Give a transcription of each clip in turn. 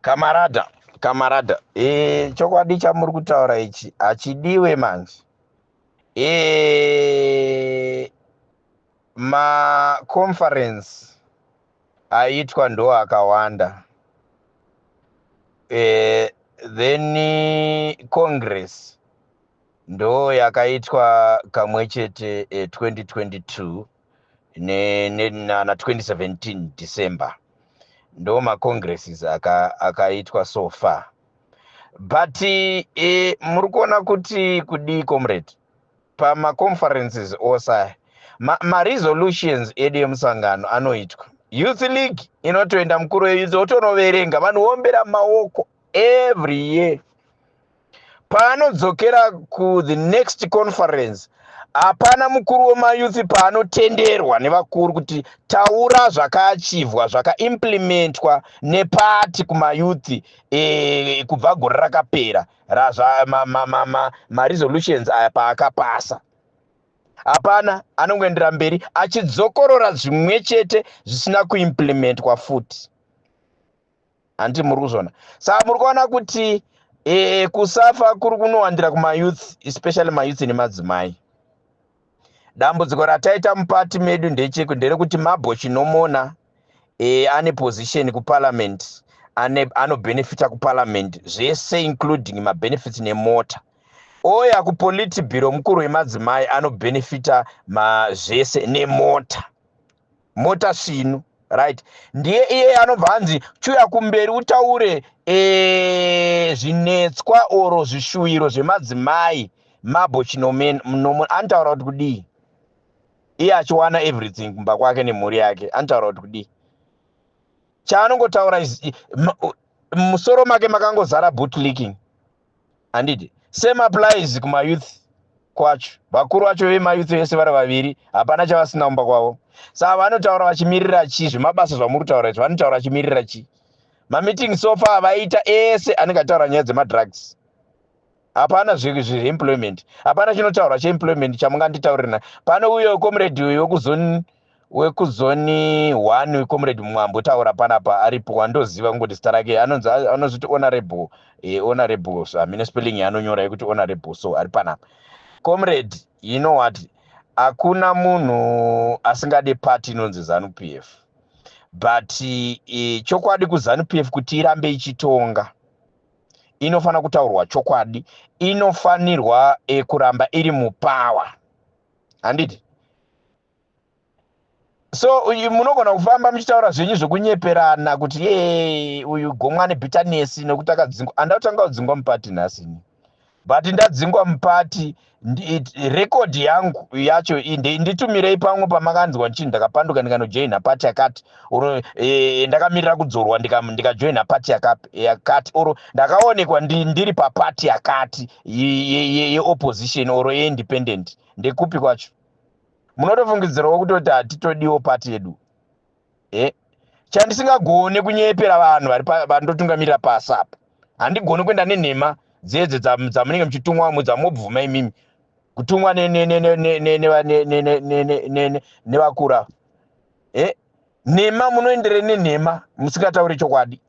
Kamarada, chokwadi chamuri kutaura ichi achidiwe manje. Conference aitwa ndo akawanda. Then Congress ndo yakaitwa kamwe chete 2022 na 2017 December. Ndo congresses akaitwa so far. But muri kuona kuti kudi comrade conferences osa resolutions edu emusangano anoitwa. Youth League inotoenda mukuru weyouth otonoverenga vanhuombera maoko every year. Paanodzokera ku the next conference hapana mukuru wemayouth paanotenderwa nevakuru kuti taura zvakaachivhwa zvakaimplementwa nepati kumayouth kubva gore rakapera resolutions aya paakapasa. Hapana, anongoendera mberi achidzokorora zvimwe chete zvisina kuimplementwa futi. Handi muri kuzona. Saka muri kuona kuti kusafa kuri kunowandira kumayouth, especially mayouth nemadzimai. Dambudziko rataita mupati medu nderekuti Mabho Chinomona ane position kuparliament, anobenefita kuparliament zvese including mabenefits nemota. Oya kupolitibhiro mukuru wemadzimai anobenefita zvese nemota. Mota svinu, right? Ndiye iye anobva hanzi chuya kumberi utaure zvinetswa oro zvishuwiro zvemadzimai. Mabho Chinomona anotaura kuti kudii? Iye achiwana everything kumba kwake nemhuri yake, anotaura kuti kudii? Chaanongotaura musoro make makangozara bootlicking. Handiti? Same applies kumayouth kwacho. Vakuru vacho vemayouth vese vari vaviri hapana chavasina kumba kwavo. Saka vanotaura vachimirira chi? Zvemabasa zvamuri kutaura izvo vanotaura vachimirira chi? Mameeting so far avaita ese anenge ataura nyaya dzemadrugs. Hapana zveemployment. Hapana chinotaura cheemployment chamunganditaurira. Pano uyo comrade wekuzoni 1 wecomrade Mwambo taura panapa aripo wandoziva kungoti zita rake anozoti honorable honorable, so amine spelling yanonyora yekuti honorable, so ari panapa. Comrade, you know what? Hakuna munhu asingade party inonzi ZANU-PF. But chokwadi kuZANU-PF kuti irambe ichitonga inofana kutaurwa chokwadi, inofanirwa kuramba iri mupower. Handiti? So munogona kufamba muchitaura zvenyu zvokunyeperana kuti uyu gomwa nebitterness nokuti akadzingwa. Andatanga kudzingwa mupati nhasini. But ndadzingwa mupati record yangu yacho nditumirei pamwe pamakanzwa nchini ndakapanduka ndikanojoina pati yakati oro ndakamirira kudzorwa ndikajoina pati yakati oro ndakaonekwa ndiri papati yakati yeopposition oro yeindependent. Ndekupi kwacho? Munotofungidzirawo kutoti hatitodiwo pati yedu. Chandisingagone kunyepera vanhu vandotungamirira pasi apa. Handigoni kuenda nenhema dzedze dzamunenge muchitumwa mudzamobvuma imimi kutumwa nevakura. Nhema munoendere nenhema musingatauri chokwadi.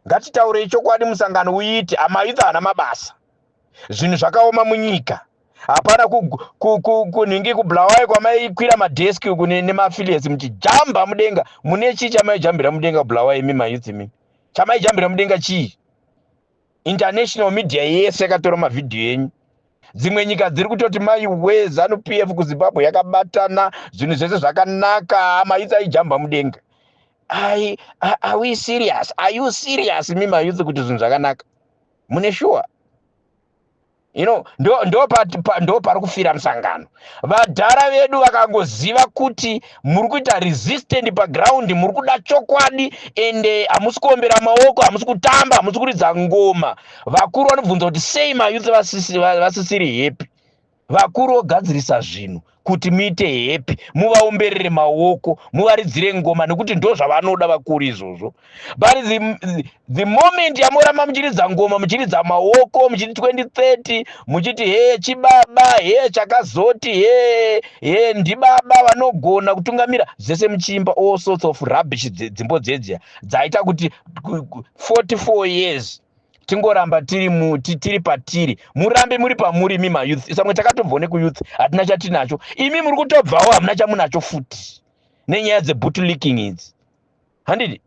Ngatitaurei chokwadi musangano uite amayouth hana mabasa. Zvinhu zvakaoma munyika. Hapana kunhingi kubhulawai kwamaikwira madeski nemaaffiliates muchijamba mudenga. Mune chii chamaijambira mudenga kubhulawai imi mayouth imi? Chamaijambira mudenga chii? International media yese yakatora mavhidhiyo enyu. Dzimwe nyika dziri kutoti maiwe ZANU-PF kuZimbabwe yakabatana zvinhu zvese zvakanaka mayouth aijamba mudenga. Are we serious? Are you serious imi mayouth kuti zvinhu zvakanaka? Mune sure? You know, ndo pari kufira musangano. Vadhara vedu vakangoziva kuti muri kuita resistant paground, muri kuda chokwadi ende hamusi kuombera maoko, hamusi kutamba, hamusi kuridza ngoma. Vakuru vanobvunza kuti sei mayouth vasisiri happy. Vakuru ogadzirisa zvinhu kuti muite happy, muvaomberere maoko, muvaridzire ngoma, nekuti ndo zvavanoda vakuru izvozvo. But the moment yamoramba muchiridza ngoma, muchiridza maoko, muchiti 2030, muchiti he chibaba, he chakazoti, he ndibaba vanogona kutungamira, zvese muchiimba all sorts of rubbish dzimbo dzedzia dzaita kuti 44 years tingoramba tiri patiri, murambe muri pamuri mima youth. Samwe takatobva nekuyouth hatina chatinacho, imi muri kutobvawo hamuna chamunacho futi nenyaya dzebootlicking idzi. Handidi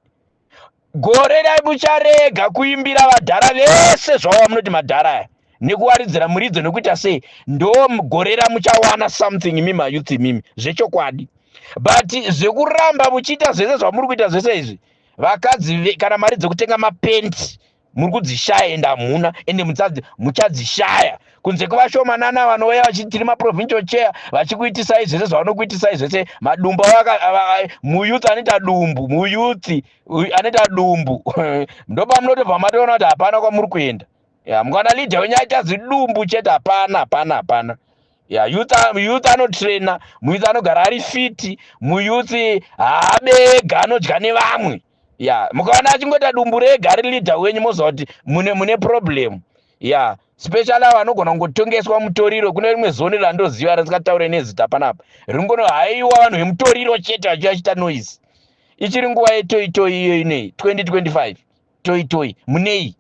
gore dai mucharega kuimbira vadhara vese zvavo munoti madhara aya nekuvaridzira muridzo nekuita sei, ndo gore ramuchawana something mima youth mimi zvechokwadi. But zvekuramba muchiita zvese zvamuri kuita zvese izvi, vakadzi kana mari dzekutenga mapenti muri kudzishaya ende hamuna, ende muchadzishaya kunze kwavashomanana vanouya vachitiri maprovincial chair vachikuitisai zvese zvavanokuitisai zvese. Madumbu muyouth anoita dumbu, muyouth anoita dumbu ndopamunotobva matoona kuti hapana kwamuri kuenda. Mukana leader wenyaita zvidumbu chete, hapana. Youth anotraina, muyouth anogara ari fiti, muyouth haabega anodya nevamwe. Mukaona achingoita dumbu rega ari leader wenyu moziva kuti mune problem. Special ava vanogona kungotongeswa mutoriro. Kune rimwe zoni randoziva risingataure nezita panapa, ringono haiwa vanhu vemutoriro chete vachiachita noise. Ichiri nguva yetoitoi iyo inei 2025 toitoi munei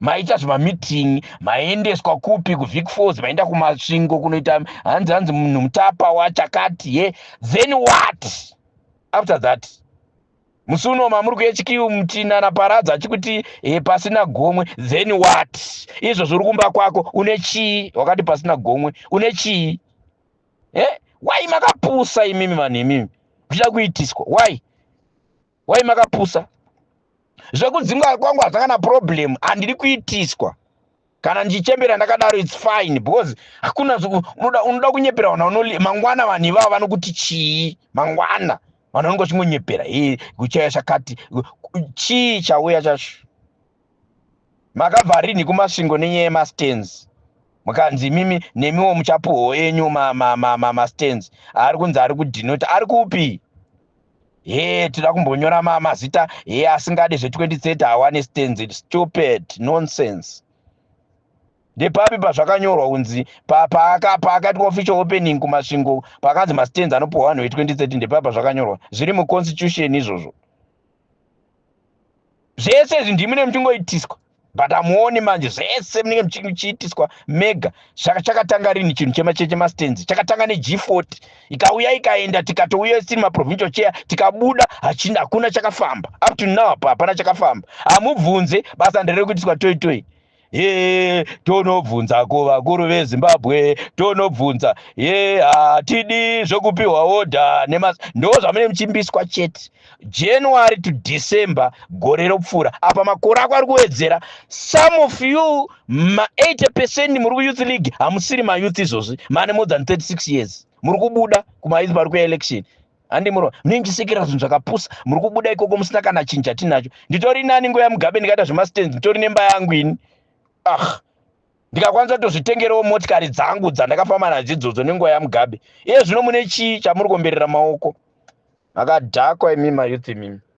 maita zvemameeting, maendeswa kupi kuvic falls, maenda kumasvingo kunoita hanzi munhu mutapa wachakati then what after that? Musi uno mamuri kuHQ Mutina naparadza achikuti pasina gomwe, then what? Izvo zviri kumba kwako une chii? Wakati pasina gomwe une chii? Why makapusa imimi vanhu imimi kuchida kuitiswa? Why makapusa? Zvekudzinga kwangu hazvakana problem, handiri kuitiswa. Kana ndichembera ndakadaro it's fine, because hakuna unoda kunyepera vanhu mangwana vanhu ivavo vanokuti chii mangwana vanhu vanongochingonyepera kuchaya chakati chii chauya chacho. Makabva rini kumasvingo nenyaya yemastands, mukanzi mimi nemiwo muchapuhwo enyu mastands ari kunzi ari kudhinota, ari kupi? Tida kumbonyora mazita asingade zve2030 hawane stands. Stupid nonsense. Ndepapi pazvakanyorwa kunzi paakati official opening kumasvingo pakanzi mastands anopuhwa vanhu ve2030, ndepapi pazvakanyorwa? Zviri muconstitution izvozvo. Zvese izvi ndimi nemuchingoitiswa, but hamuoni manje zvese munenge muchiitiswa mega. Chakatanga rini chinhu chemacheche mastands? Chakatanga neG40 ikauya ikaenda, tikatouya tiri maprovincial chair, tikabuda hakuna chakafamba. Up to now hapana chakafamba. Hamubvunze basa nderere kuitiswa toitoi. Tonobvunza kuvakuru veZimbabwe, tonobvunza hatidi zvokupiwa order ndo zvamune muchimbiswa chete. January to December gore ropfuura apa makore ako ari kuwedzera. Some of you 80% muri kuYouth League hamusiri mayouth izvozvi, mane more than 36 years. Muri kubuda kumayouth pari kuelection. Handi muro munengisekera zvinhu zvakapusa, muri kubuda ikoko musina kana chinhu chatinacho. Nditori nani nguva yaMugabe ndikaita zvemastands, nditori nemba yangu ini. Ndikakwanisa kutozvitengerawo motikari dzangu dzandakafamba nadzo idzodzo nenguva yaMugabe. Zvino mune chii chamuri kuomberera maoko? Makadhakwa imi mayouth mimi.